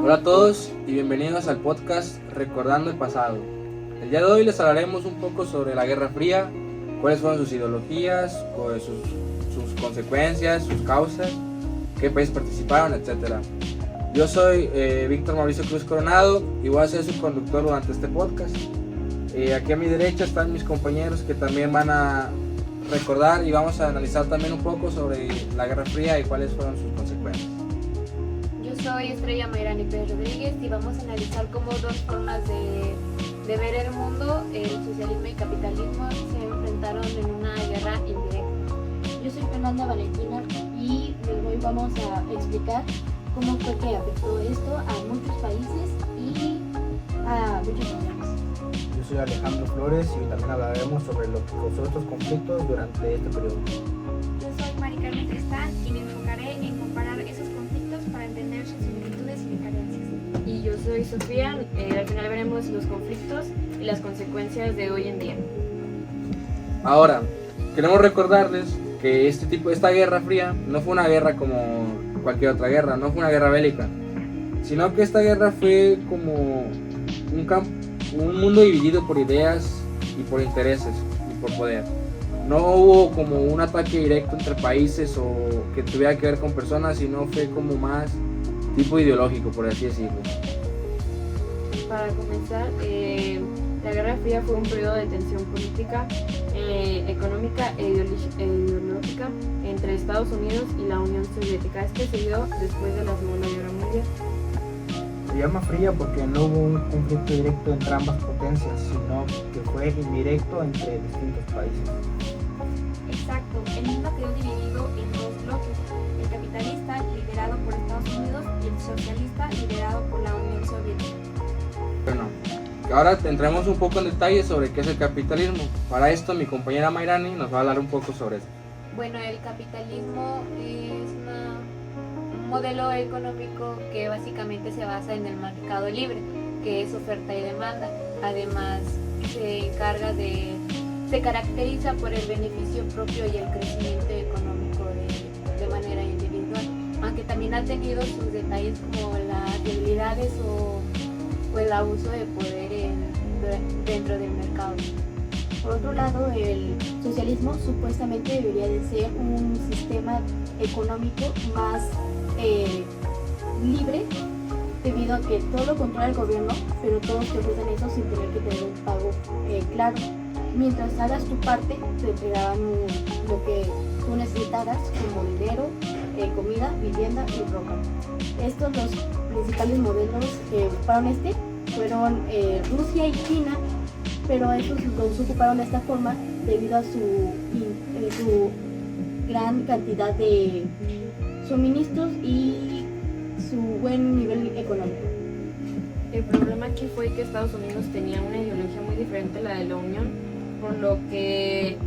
Hola a todos y bienvenidos al podcast Recordando el Pasado. El día de hoy les hablaremos un poco sobre la Guerra Fría, cuáles fueron sus ideologías, sus consecuencias, sus causas, qué países participaron, etc. Yo soy Víctor Mauricio Cruz Coronado y voy a ser su conductor durante este podcast. Aquí a mi derecha están mis compañeros que también van a recordar y vamos a analizar también un poco sobre la Guerra Fría y cuáles fueron sus consecuencias. Yo soy Estrella Mayrani Pérez Rodríguez y vamos a analizar cómo dos formas de ver el mundo, el socialismo y capitalismo, se enfrentaron en una guerra indirecta. Yo soy Fernanda Valentina y hoy vamos a explicar cómo fue que afectó esto a muchos países y a muchas naciones. Yo soy Alejandro Flores y también hablaremos sobre lo que causó estos conflictos durante este periodo. Yo soy Mari Carmen Tristán y me enfocaré en comparar esos conflictos para entender sus similitudes y diferencias. Y yo soy Sofía, al final veremos los conflictos y las consecuencias de hoy en día. Ahora, queremos recordarles que esta Guerra Fría no fue una guerra como cualquier otra guerra, no fue una guerra bélica, sino que esta guerra fue como un mundo dividido por ideas y por intereses y por poder. No hubo como un ataque directo entre países o que tuviera que ver con personas, sino fue como más tipo ideológico, por así decirlo. Para comenzar, la Guerra Fría fue un periodo de tensión política, económica e ideológica entre Estados Unidos y la Unión Soviética. Este se dio después de la Segunda Guerra Mundial. Se llama fría porque no hubo un conflicto directo entre ambas potencias, sino que fue indirecto entre distintos países. Exacto, el mundo quedó dividido en dos bloques, el capitalista liderado por Estados Unidos y el socialista liderado por la Unión Soviética. Bueno, ahora entremos un poco en detalle sobre qué es el capitalismo. Para esto mi compañera Mayrani nos va a hablar un poco sobre esto. Bueno, el capitalismo es un modelo económico que básicamente se basa en el mercado libre, que es oferta y demanda. Además, se caracteriza por el beneficio propio y el crecimiento económico de manera individual, aunque también ha tenido sus detalles como las debilidades o el abuso de poder dentro del mercado. Por otro lado, el socialismo supuestamente debería de ser un sistema económico más libre, debido a que todo lo controla el gobierno, pero todos te ofrecen eso sin tener que tener un pago claro. Mientras hagas tu parte, te entregaban lo que tú necesitaras, como dinero, comida, vivienda y ropa. Estos los principales modelos que ocuparon fueron Rusia y China, pero esos los ocuparon de esta forma debido a su gran cantidad de suministros y su buen nivel económico. El problema aquí fue que Estados Unidos tenía una ideología muy diferente a la de la Unión, por lo que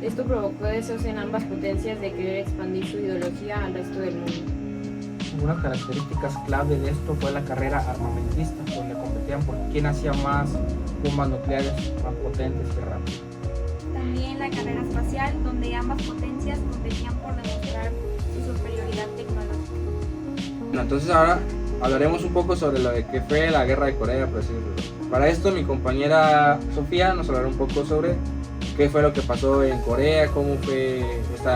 esto provocó deseos en ambas potencias de querer expandir su ideología al resto del mundo. Una características clave de esto fue la carrera armamentista, donde competían por quién hacía más bombas nucleares más potentes y rápidas. También la carrera espacial, donde ambas potencias competían por demostrar su superioridad tecnológica. Bueno, entonces ahora hablaremos un poco sobre lo de que fue la Guerra de Corea, por así decirlo. Para esto mi compañera Sofía nos hablará un poco sobre qué fue lo que pasó en Corea, cómo fue este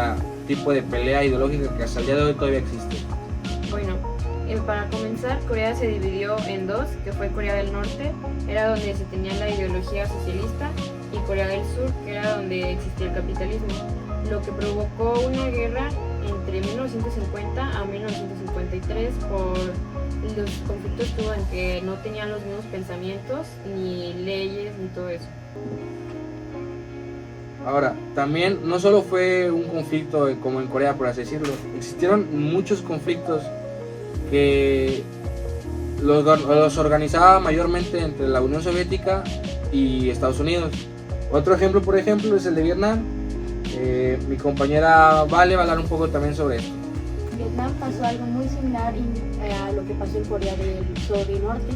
tipo de pelea ideológica que hasta el día de hoy todavía existe. Bueno, para comenzar, Corea se dividió en dos, que fue Corea del Norte, era donde se tenía la ideología socialista, y Corea del Sur, que era donde existía el capitalismo, lo que provocó una guerra entre 1950 a 1953 por los conflictos que hubo en que no tenían los mismos pensamientos, ni leyes, ni todo eso. Ahora, también no solo fue un conflicto como en Corea, por así decirlo, existieron muchos conflictos que los organizaba mayormente entre la Unión Soviética y Estados Unidos. Otro ejemplo, por ejemplo, es el de Vietnam. Mi compañera Vale va a hablar un poco también sobre esto. En Vietnam pasó algo muy similar a lo que pasó en Corea del Sur y Norte.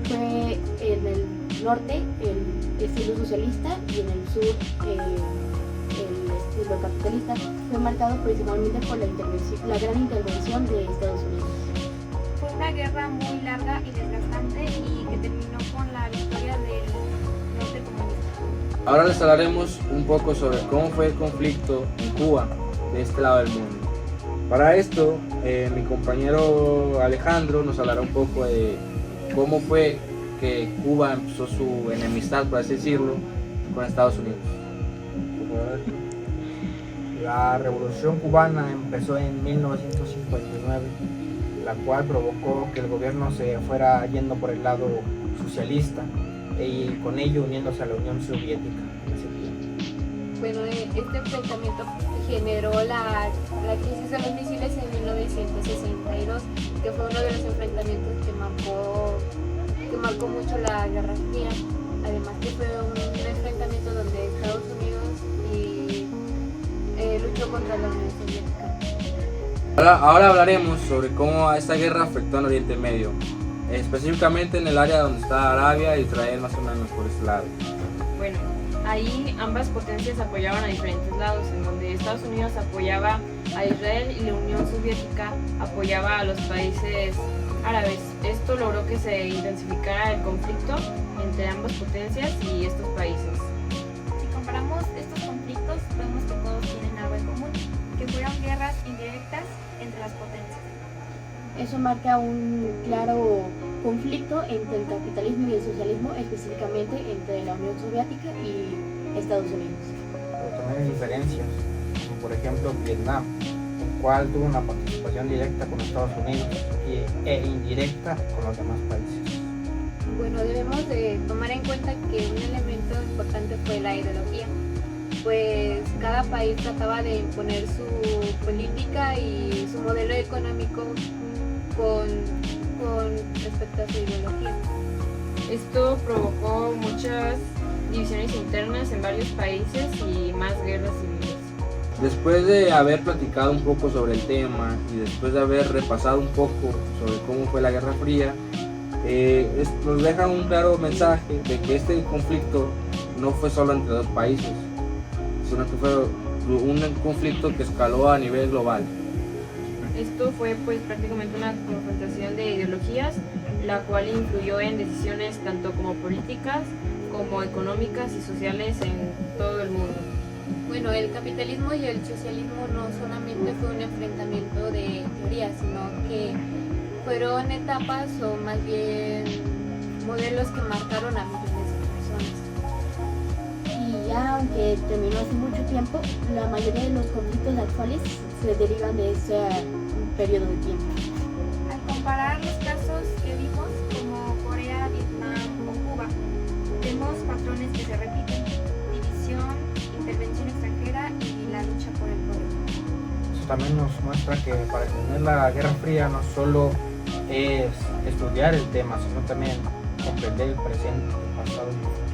Fue en el norte el estilo socialista y en el sur el estilo capitalista. Fue marcado principalmente por la gran intervención de Estados Unidos. Fue una guerra muy larga y desgastante y que terminó con la victoria del norte comunista. Ahora les hablaremos un poco sobre cómo fue el conflicto en Cuba, de este lado del mundo. Para esto, mi compañero Alejandro nos hablará un poco de cómo fue que Cuba empezó su enemistad, por así decirlo, con Estados Unidos. La revolución cubana empezó en 1959, la cual provocó que el gobierno se fuera yendo por el lado socialista y con ello uniéndose a la Unión Soviética en ese tiempo. Bueno, este enfrentamiento generó la crisis de los misiles en 1962, que fue uno de los enfrentamientos que marcó mucho la Guerra Fría. Además que fue un enfrentamiento donde Estados Unidos luchó contra la Unión Soviética. Ahora hablaremos sobre cómo esta guerra afectó al Oriente Medio, específicamente en el área donde está Arabia e Israel, más o menos por este lado. Bueno, ahí ambas potencias apoyaban a diferentes lados, en donde Estados Unidos apoyaba a Israel y la Unión Soviética apoyaba a los países árabes. Esto logró que se intensificara el conflicto entre ambas potencias y estos países. Si comparamos estos conflictos, vemos que todos tienen algo en común, que fueron guerras indirectas entre las potencias. Eso marca un claro conflicto entre el capitalismo y el socialismo, específicamente entre la Unión Soviética y Estados Unidos. Pero también hay diferencias, como por ejemplo Vietnam, el cual tuvo una participación directa con Estados Unidos e indirecta con los demás países. Bueno, debemos de tomar en cuenta que un elemento importante fue la ideología, pues cada país trataba de imponer su política y su modelo económico con respecto a su ideología. Esto provocó muchas divisiones internas en varios países y más guerras civiles. Después de haber platicado un poco sobre el tema y después de haber repasado un poco sobre cómo fue la Guerra Fría, nos deja un claro mensaje de que este conflicto no fue solo entre dos países, sino que fue un conflicto que escaló a nivel global. Esto fue pues prácticamente una confrontación de ideologías, la cual influyó en decisiones tanto como políticas como económicas y sociales en todo el mundo. Bueno, el capitalismo y el socialismo no solamente fue un enfrentamiento de teorías, sino que fueron etapas o más bien modelos que marcaron a millones de personas. Y ya aunque terminó hace mucho tiempo, la mayoría de los conflictos actuales se derivan de ese periodo de tiempo. Al comparar los casos que vimos, como Corea, Vietnam o Cuba, vemos patrones que se repiten: división, intervención extranjera y la lucha por el poder. Eso también nos muestra que para entender la Guerra Fría no solo es estudiar el tema, sino también comprender el presente, el pasado y el futuro.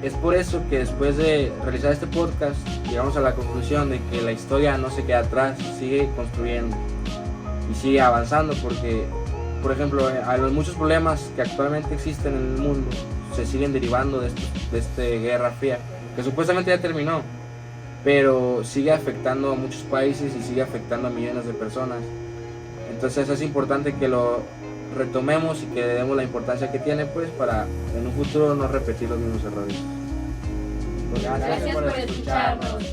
Es por eso que después de realizar este podcast llegamos a la conclusión de que la historia no se queda atrás, sigue construyendo y sigue avanzando, porque, por ejemplo, a los muchos problemas que actualmente existen en el mundo se siguen derivando de esta Guerra Fría, que supuestamente ya terminó, pero sigue afectando a muchos países y sigue afectando a millones de personas. Entonces es importante que lo retomemos y que le demos la importancia que tiene, pues, para en un futuro no repetir los mismos errores. Gracias por escucharnos.